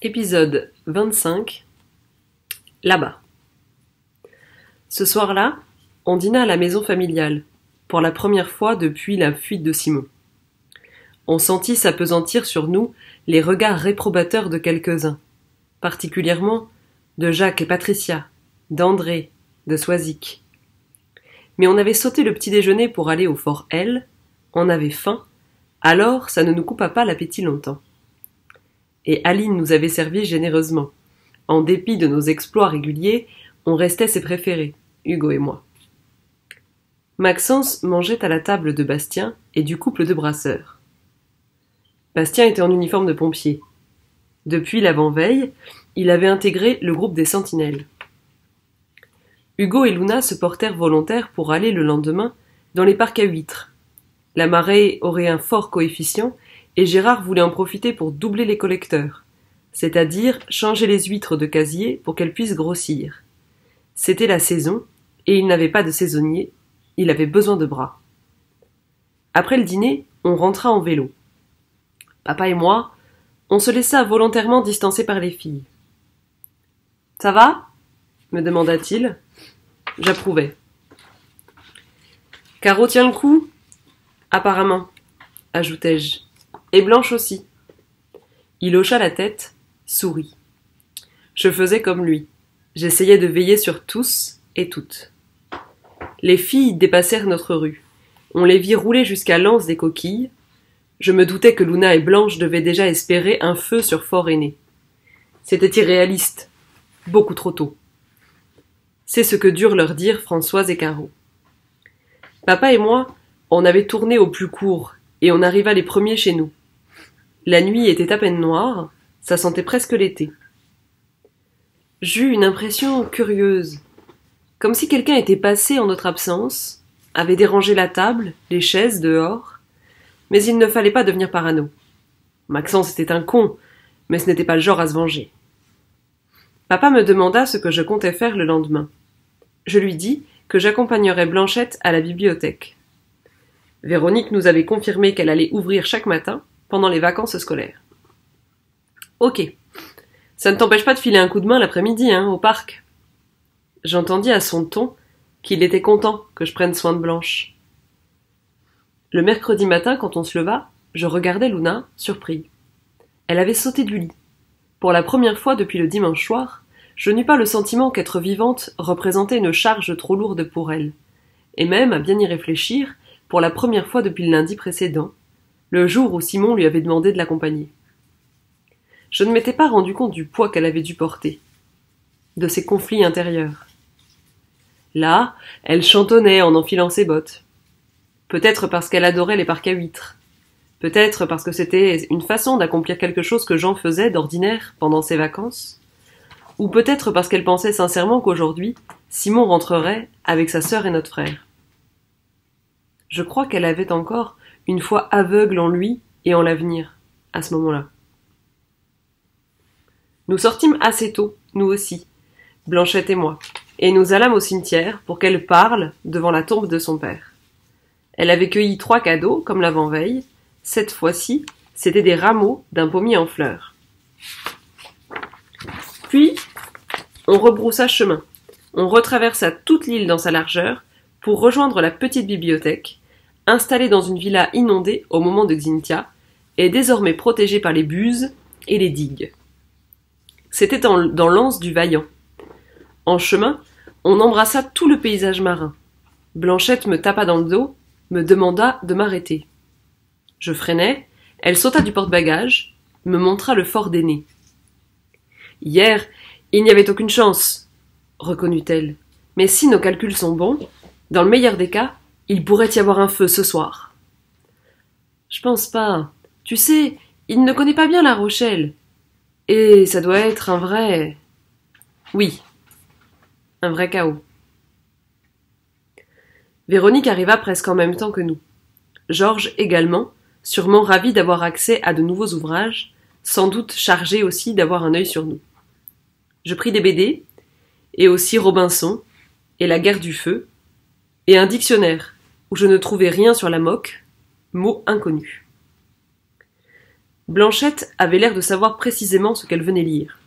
Épisode 25. Là-bas. Ce soir-là, on dîna à la maison familiale, pour la première fois depuis la fuite de Simon. On sentit s'appesantir sur nous les regards réprobateurs de quelques-uns, particulièrement de Jacques et Patricia, d'André, de Soisic. Mais on avait sauté le petit déjeuner pour aller au fort L, on avait faim, alors ça ne nous coupa pas l'appétit longtemps. Et Aline nous avait servi généreusement. En dépit de nos exploits réguliers, on restait ses préférés, Hugo et moi. Maxence mangeait à la table de Bastien et du couple de brasseurs. Bastien était en uniforme de pompier. Depuis l'avant-veille, il avait intégré le groupe des sentinelles. Hugo et Luna se portèrent volontaires pour aller le lendemain dans les parcs à huîtres. La marée aurait un fort coefficient et Gérard voulait en profiter pour doubler les collecteurs, c'est-à-dire changer les huîtres de casier pour qu'elles puissent grossir. C'était la saison, et il n'avait pas de saisonnier, il avait besoin de bras. Après le dîner, on rentra en vélo. Papa et moi, on se laissa volontairement distancer par les filles. « Ça va ?» me demanda-t-il. J'approuvai. « Caro tient le coup ?»« Apparemment, » ajoutai-je. Et Blanche aussi. Il hocha la tête, sourit. Je faisais comme lui. J'essayais de veiller sur tous et toutes. Les filles dépassèrent notre rue. On les vit rouler jusqu'à l'anse des coquilles. Je me doutais que Luna et Blanche devaient déjà espérer un feu sur Fort-Aîné. C'était irréaliste. Beaucoup trop tôt. C'est ce que durent leur dire Françoise et Caro. Papa et moi, on avait tourné au plus court, et on arriva les premiers chez nous. La nuit était à peine noire, ça sentait presque l'été. J'eus une impression curieuse, comme si quelqu'un était passé en notre absence, avait dérangé la table, les chaises dehors, mais il ne fallait pas devenir parano. Maxence était un con, mais ce n'était pas le genre à se venger. Papa me demanda ce que je comptais faire le lendemain. Je lui dis que j'accompagnerais Blanchette à la bibliothèque. Véronique nous avait confirmé qu'elle allait ouvrir chaque matin, pendant les vacances scolaires. Ok. Ça ne t'empêche pas de filer un coup de main l'après-midi, au parc. J'entendis à son ton qu'il était content que je prenne soin de Blanche. Le mercredi matin, quand on se leva, je regardais Luna, surpris. Elle avait sauté du lit. Pour la première fois depuis le dimanche soir, je n'eus pas le sentiment qu'être vivante représentait une charge trop lourde pour elle. Et même, à bien y réfléchir, pour la première fois depuis le lundi précédent, le jour où Simon lui avait demandé de l'accompagner. Je ne m'étais pas rendu compte du poids qu'elle avait dû porter, de ses conflits intérieurs. Là, elle chantonnait en enfilant ses bottes. Peut-être parce qu'elle adorait les parcs à huîtres. Peut-être parce que c'était une façon d'accomplir quelque chose que Jean faisait d'ordinaire pendant ses vacances. Ou peut-être parce qu'elle pensait sincèrement qu'aujourd'hui, Simon rentrerait avec sa sœur et notre frère. Je crois qu'elle avait encore une foi aveugle en lui et en l'avenir, à ce moment-là. Nous sortîmes assez tôt, nous aussi, Blanchette et moi, et nous allâmes au cimetière pour qu'elle parle devant la tombe de son père. Elle avait cueilli 3 cadeaux, comme l'avant-veille. Cette fois-ci, c'était des rameaux d'un pommier en fleurs. Puis, on rebroussa chemin. On retraversa toute l'île dans sa largeur pour rejoindre la petite bibliothèque, installée dans une villa inondée au moment de Xynthia, et désormais protégée par les buses et les digues. C'était dans l'anse du Vaillant. En chemin, on embrassa tout le paysage marin. Blanchette me tapa dans le dos, me demanda de m'arrêter. Je freinai, elle sauta du porte-bagages, me montra le fort d'Aîné. Hier, il n'y avait aucune chance, reconnut-elle. Mais si nos calculs sont bons, dans le meilleur des cas, il pourrait y avoir un feu ce soir. Je pense pas. Tu sais, il ne connaît pas bien La Rochelle. Et ça doit être un vrai... Oui, un vrai chaos. Véronique arriva presque en même temps que nous. Georges également, sûrement ravi d'avoir accès à de nouveaux ouvrages, sans doute chargé aussi d'avoir un œil sur nous. Je pris des BD, et aussi Robinson, et La guerre du feu, et un dictionnaire, où je ne trouvais rien sur la moque, mot inconnu. Blanchette avait l'air de savoir précisément ce qu'elle venait lire.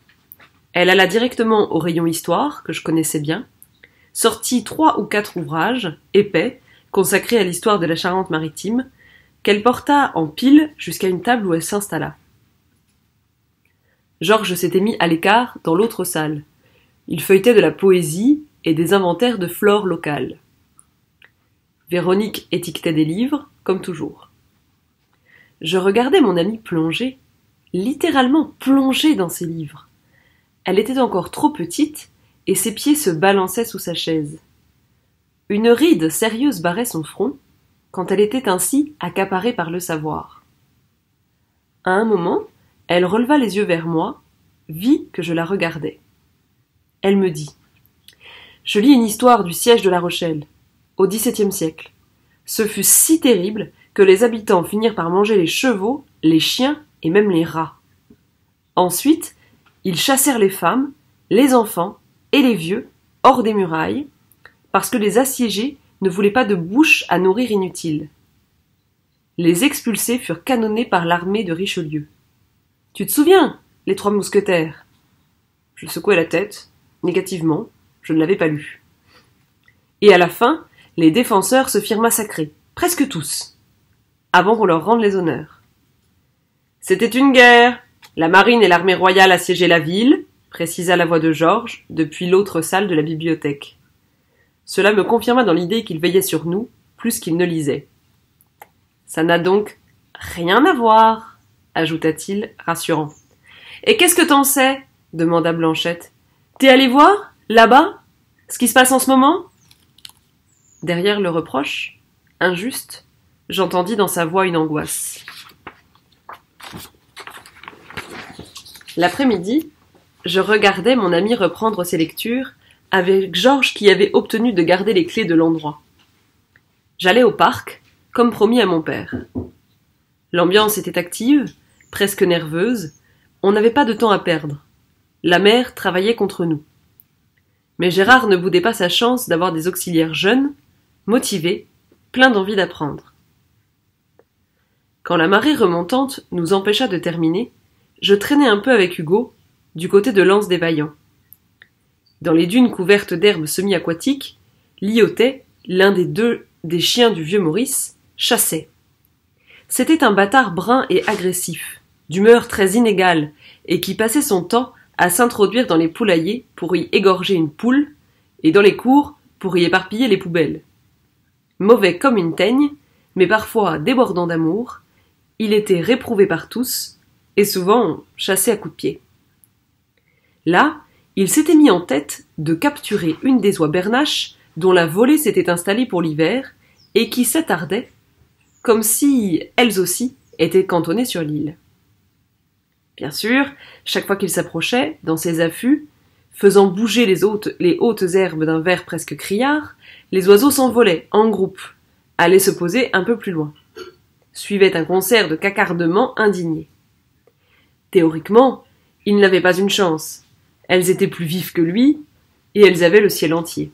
Elle alla directement au rayon histoire, que je connaissais bien, sortit 3 ou 4 ouvrages, épais, consacrés à l'histoire de la Charente-Maritime, qu'elle porta en pile jusqu'à une table où elle s'installa. Georges s'était mis à l'écart dans l'autre salle. Il feuilletait de la poésie et des inventaires de flore locale. Véronique étiquetait des livres, comme toujours. Je regardais mon amie plonger, littéralement plonger dans ses livres. Elle était encore trop petite, et ses pieds se balançaient sous sa chaise. Une ride sérieuse barrait son front, quand elle était ainsi accaparée par le savoir. À un moment, elle releva les yeux vers moi, vit que je la regardais. Elle me dit « Je lis une histoire du siège de La Rochelle, au XVIIe siècle. Ce fut si terrible que les habitants finirent par manger les chevaux, les chiens et même les rats. Ensuite, ils chassèrent les femmes, les enfants et les vieux hors des murailles, parce que les assiégés ne voulaient pas de bouche à nourrir inutile. Les expulsés furent canonnés par l'armée de Richelieu. Tu te souviens, les 3 mousquetaires ? Je secouai la tête, négativement, je ne l'avais pas lu. Et à la fin, les défenseurs se firent massacrer, presque tous, avant qu'on leur rende les honneurs. C'était une guerre. La marine et l'armée royale assiégeaient la ville, précisa la voix de Georges, depuis l'autre salle de la bibliothèque. Cela me confirma dans l'idée qu'il veillait sur nous, plus qu'il ne lisait. Ça n'a donc rien à voir, ajouta-t-il, rassurant. Et qu'est-ce que t'en sais ? Demanda Blanchette. T'es allé voir, là-bas, ce qui se passe en ce moment ? Derrière le reproche, injuste, j'entendis dans sa voix une angoisse. L'après-midi, je regardais mon ami reprendre ses lectures avec Georges qui avait obtenu de garder les clés de l'endroit. J'allais au parc, comme promis à mon père. L'ambiance était active, presque nerveuse, on n'avait pas de temps à perdre. La mère travaillait contre nous. Mais Gérard ne boudait pas sa chance d'avoir des auxiliaires jeunes, motivés, pleins d'envie d'apprendre. Quand la marée remontante nous empêcha de terminer, je traînais un peu avec Hugo, du côté de l'Anse des Vaillants. Dans les dunes couvertes d'herbes semi-aquatiques, Lyotet, l'un des chiens du vieux Maurice, chassait. C'était un bâtard brun et agressif, d'humeur très inégale, et qui passait son temps à s'introduire dans les poulaillers pour y égorger une poule, et dans les cours pour y éparpiller les poubelles. Mauvais comme une teigne, mais parfois débordant d'amour, il était réprouvé par tous, et souvent chassé à coups de pied. Là, il s'était mis en tête de capturer une des oies bernaches dont la volée s'était installée pour l'hiver et qui s'attardaient, comme si elles aussi étaient cantonnées sur l'île. Bien sûr, chaque fois qu'il s'approchait, dans ses affûts, faisant bouger les hautes herbes d'un vert presque criard, les oiseaux s'envolaient, en groupe, allaient se poser un peu plus loin. Suivait un concert de cacardements indignés. Théoriquement, il n'avait pas une chance. Elles étaient plus vives que lui, et elles avaient le ciel entier.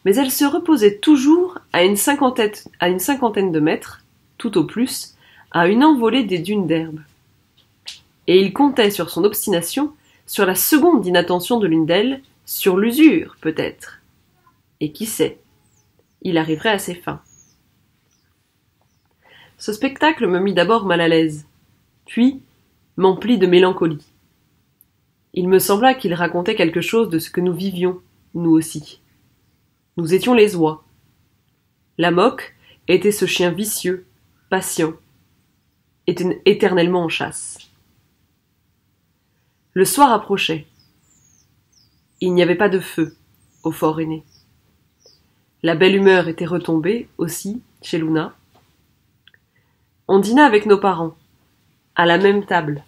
Mais elles se reposaient toujours à une cinquantaine de mètres, tout au plus, à une envolée des dunes d'herbe. Et il comptait sur son obstination, sur la seconde d'inattention de l'une d'elles, sur l'usure, peut-être. Et qui sait, il arriverait à ses fins. Ce spectacle me mit d'abord mal à l'aise, puis m'emplit de mélancolie. Il me sembla qu'il racontait quelque chose de ce que nous vivions, nous aussi. Nous étions les oies. La moque était ce chien vicieux, patient, éternellement en chasse. Le soir approchait. Il n'y avait pas de feu au fort aîné. La belle humeur était retombée, aussi, chez Luna. On dîna avec nos parents, à la même table,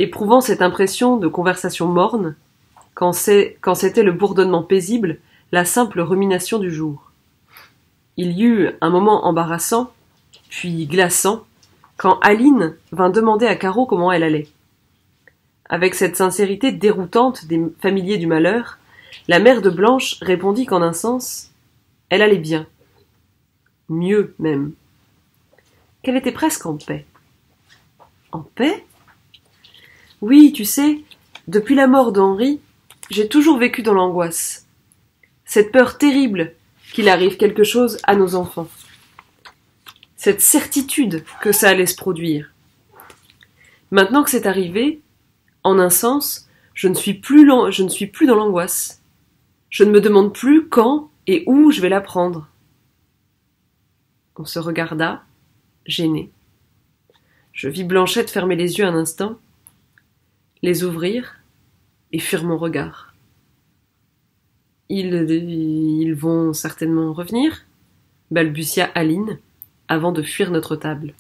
éprouvant cette impression de conversation morne, quand c'était le bourdonnement paisible, la simple rumination du jour. Il y eut un moment embarrassant, puis glaçant, quand Aline vint demander à Caro comment elle allait. Avec cette sincérité déroutante des familiers du malheur, la mère de Blanche répondit qu'en un sens, elle allait bien. Mieux même. Qu'elle était presque en paix. En paix? Oui, tu sais, depuis la mort d'Henri, j'ai toujours vécu dans l'angoisse. Cette peur terrible qu'il arrive quelque chose à nos enfants. Cette certitude que ça allait se produire. Maintenant que c'est arrivé, en un sens, je ne suis plus dans l'angoisse. Je ne me demande plus quand et où je vais la prendre. On se regarda, gêné. Je vis Blanchette fermer les yeux un instant, les ouvrir et fuir mon regard. Ils vont certainement revenir, balbutia Aline, avant de fuir notre table.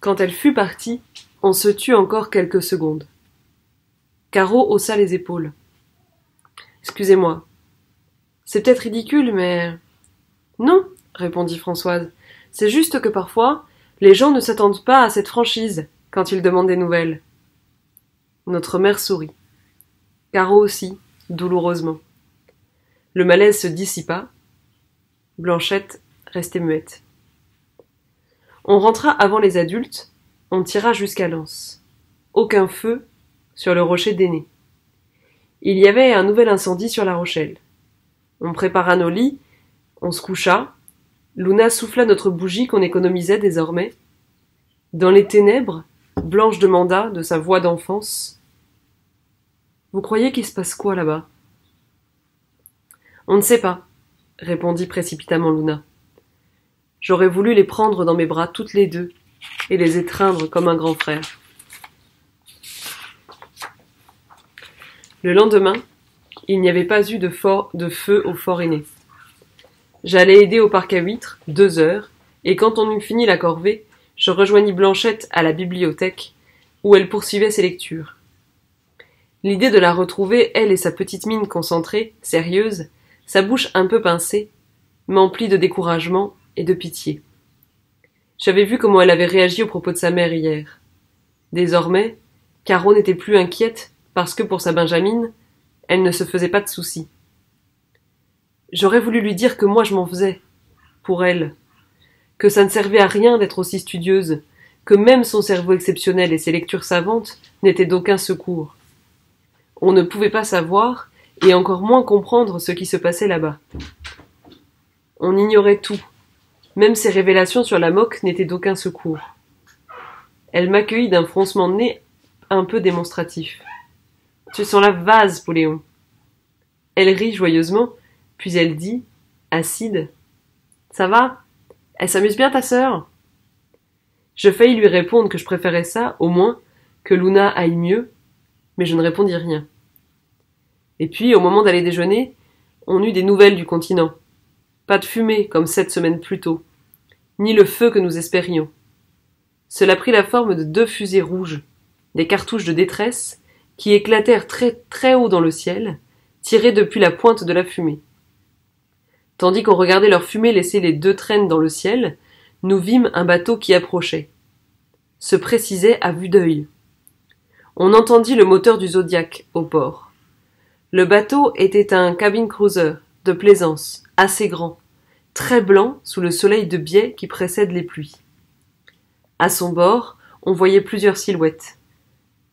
Quand elle fut partie, on se tut encore quelques secondes. Caro haussa les épaules. Excusez-moi. C'est peut-être ridicule, mais... Non, répondit Françoise. C'est juste que parfois, les gens ne s'attendent pas à cette franchise quand ils demandent des nouvelles. Notre mère sourit. Caro aussi, douloureusement. Le malaise se dissipa. Blanchette restait muette. On rentra avant les adultes, on tira jusqu'à l'anse. Aucun feu sur le rocher d'aîné. Il y avait un nouvel incendie sur la Rochelle. On prépara nos lits, on se coucha. Luna souffla notre bougie qu'on économisait désormais. Dans les ténèbres, Blanche demanda de sa voix d'enfance: « Vous croyez qu'il se passe quoi là-bas » ? « On ne sait pas, » répondit précipitamment Luna. J'aurais voulu les prendre dans mes bras toutes les deux et les étreindre comme un grand frère. Le lendemain, il n'y avait pas eu de feu au fort aîné. J'allais aider au parc à huîtres 2 heures, et quand on eut fini la corvée, je rejoignis Blanchette à la bibliothèque, où elle poursuivait ses lectures. L'idée de la retrouver, elle et sa petite mine concentrée, sérieuse, sa bouche un peu pincée, m'emplit de découragement et de pitié. J'avais vu comment elle avait réagi au propos de sa mère hier. Désormais, Caro n'était plus inquiète parce que pour sa Benjamine, elle ne se faisait pas de soucis. J'aurais voulu lui dire que moi je m'en faisais, pour elle, que ça ne servait à rien d'être aussi studieuse, que même son cerveau exceptionnel et ses lectures savantes n'étaient d'aucun secours. On ne pouvait pas savoir, et encore moins comprendre ce qui se passait là-bas. On ignorait tout. Même ses révélations sur la moque n'étaient d'aucun secours. Elle m'accueillit d'un froncement de nez un peu démonstratif. « Tu sens la vase, Poléon !» Elle rit joyeusement, puis elle dit, acide, « Ça va ? Elle s'amuse bien, ta sœur ?» Je faillis lui répondre que je préférais ça, au moins, que Luna aille mieux, mais je ne répondis rien. Et puis, au moment d'aller déjeuner, on eut des nouvelles du continent. Pas de fumée, comme 7 semaines plus tôt, ni le feu que nous espérions. Cela prit la forme de 2 fusées rouges, des cartouches de détresse, qui éclatèrent très très haut dans le ciel, tirées depuis la pointe de la fumée. Tandis qu'on regardait leur fumée laisser les 2 traînes dans le ciel, nous vîmes un bateau qui approchait. Se précisait à vue d'œil. On entendit le moteur du Zodiac au port. Le bateau était un cabin cruiser de plaisance, assez grand, très blanc sous le soleil de biais qui précède les pluies. À son bord, on voyait plusieurs silhouettes.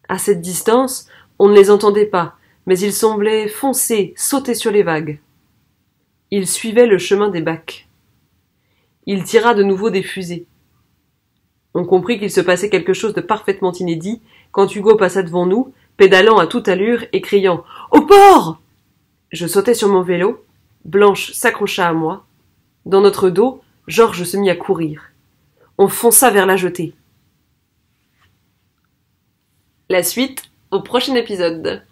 À cette distance, on ne les entendait pas, mais ils semblaient foncer, sauter sur les vagues. Il suivait le chemin des bacs. Il tira de nouveau des fusées. On comprit qu'il se passait quelque chose de parfaitement inédit quand Hugo passa devant nous, pédalant à toute allure et criant « Au port !» Je sautai sur mon vélo, Blanche s'accrocha à moi. Dans notre dos, Georges se mit à courir. On fonça vers la jetée. La suite au prochain épisode.